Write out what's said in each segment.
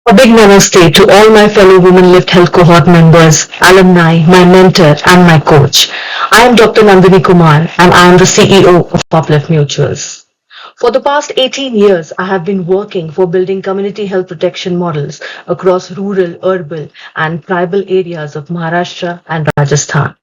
A big namaste to all my fellow WomenLift Health Cohort members, alumni, my mentor, and my coach. I am Dr. Nandini Kumar, and I am the CEO of Uplift Mutuals. For the past 18 years, I have been working for building community health protection models across rural, urban, and tribal areas of Maharashtra and Rajasthan.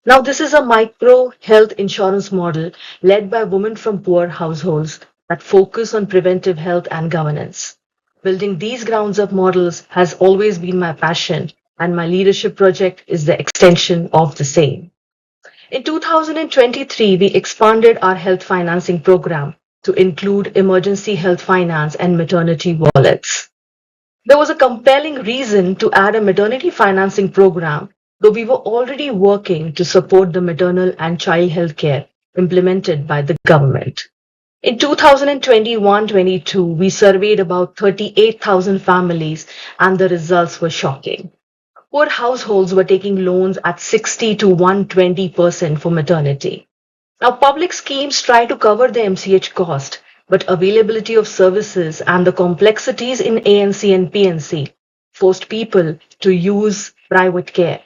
Now, this is a micro health insurance model led by women from poor households that focus on preventive health and governance. Building these grounds up models has always been my passion, and my leadership project is the extension of the same. In 2023, we expanded our health financing program to include emergency health finance and maternity wallets. There was a compelling reason to add a maternity financing program, though we were already working to support the maternal and child health care implemented by the government. In 2021-22, we surveyed about 38,000 families and the results were shocking. Poor households were taking loans at 60 to 120% for maternity. Now, public schemes try to cover the MCH cost, but availability of services and the complexities in ANC and PNC forced people to use private care.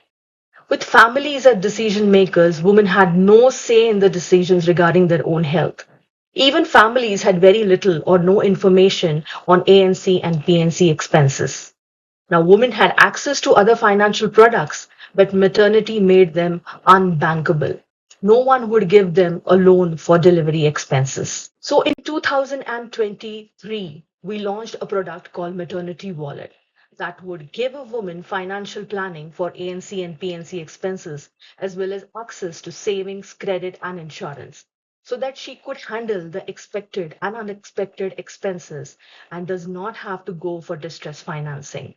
With families as decision makers, women had no say in the decisions regarding their own health. Even families had very little or no information on ANC and PNC expenses. Now, women had access to other financial products, but maternity made them unbankable. No one would give them a loan for delivery expenses. So in 2023, we launched a product called Maternity Wallet that would give a woman financial planning for ANC and PNC expenses, as well as access to savings, credit, and insurance, so that she could handle the expected and unexpected expenses and does not have to go for distress financing.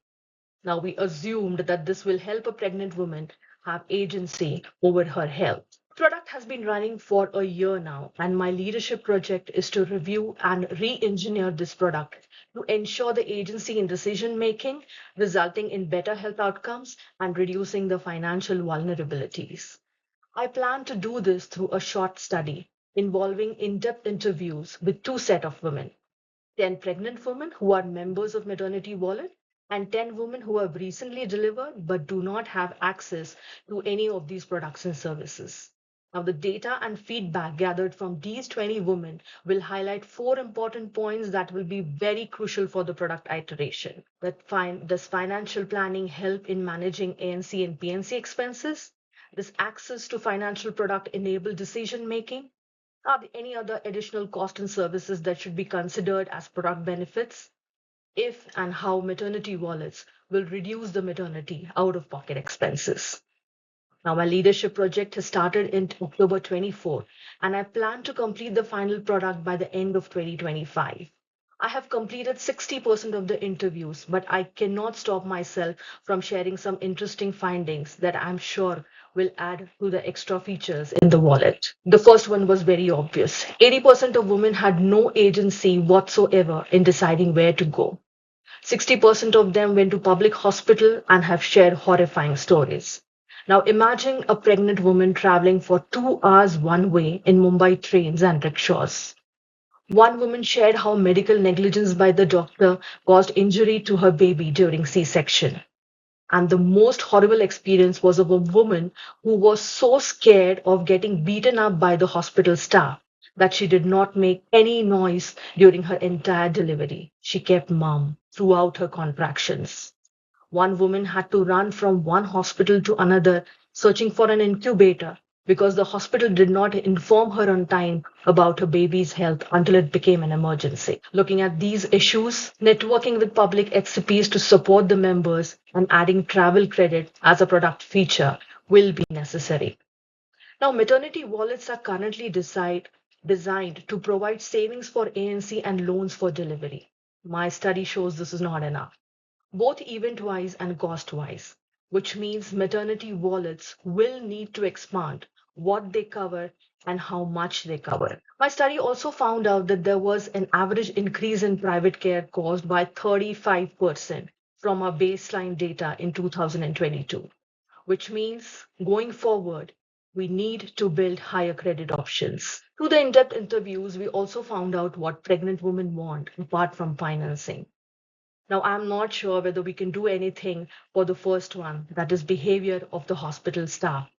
Now, we assumed that this will help a pregnant woman have agency over her health. Product has been running for a year now, and my leadership project is to review and re engineer this product to ensure the agency in decision making, resulting in better health outcomes and reducing the financial vulnerabilities. I plan to do this through a short study involving in depth interviews with two sets of women: 10 pregnant women who are members of Maternity Wallet, and 10 women who have recently delivered but do not have access to any of these products and services. Now, the data and feedback gathered from these 20 women will highlight four important points that will be very crucial for the product iteration. Does financial planning help in managing ANC and PNC expenses? Does access to financial product enable decision making? Are there any other additional cost and services that should be considered as product benefits? If and how maternity wallets will reduce the maternity out of pocket expenses. Now, my leadership project has started in October 24, and I plan to complete the final product by the end of 2025. I have completed 60% of the interviews, but I cannot stop myself from sharing some interesting findings that I'm sure will add to the extra features in the wallet. The first one was very obvious. 80% of women had no agency whatsoever in deciding where to go. 60% of them went to public hospital and have shared horrifying stories. Now imagine a pregnant woman traveling for 2 hours one way in Mumbai trains and rickshaws. One woman shared how medical negligence by the doctor caused injury to her baby during C-section. And the most horrible experience was of a woman who was so scared of getting beaten up by the hospital staff that she did not make any noise during her entire delivery. She kept mum throughout her contractions. One woman had to run from one hospital to another searching for an incubator because the hospital did not inform her on time about her baby's health until it became an emergency. Looking at these issues, networking with public HCPs to support the members and adding travel credit as a product feature will be necessary. Now, maternity wallets are currently designed to provide savings for ANC and loans for delivery. My study shows this is not enough, both event-wise and cost-wise, which means maternity wallets will need to expand what they cover and how much they cover. My study also found out that there was an average increase in private care caused by 35% from our baseline data in 2022, which means going forward, we need to build higher credit options. Through the in-depth interviews, we also found out what pregnant women want apart from financing. Now, I'm not sure whether we can do anything for the first one, that is, behavior of the hospital staff.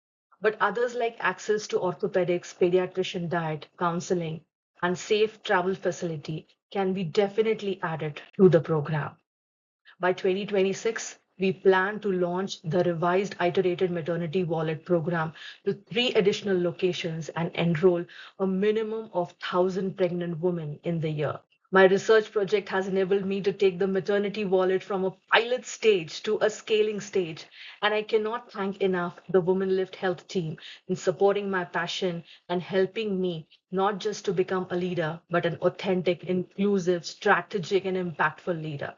But others, like access to orthopedics, pediatrician diet, counseling, and safe travel facility, can be definitely added to the program. By 2026, we plan to launch the revised iterated maternity wallet program to three additional locations and enroll a minimum of 1,000 pregnant women in the year. My research project has enabled me to take the maternity wallet from a pilot stage to a scaling stage, and I cannot thank enough the WomenLift Health team in supporting my passion and helping me not just to become a leader, but an authentic, inclusive, strategic, and impactful leader.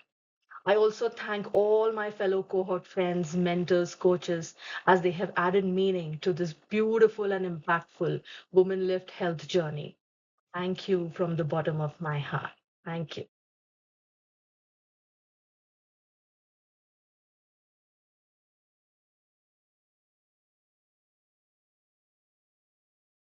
I also thank all my fellow cohort friends, mentors, coaches, as they have added meaning to this beautiful and impactful WomenLift Health journey. Thank you from the bottom of my heart. Thank you.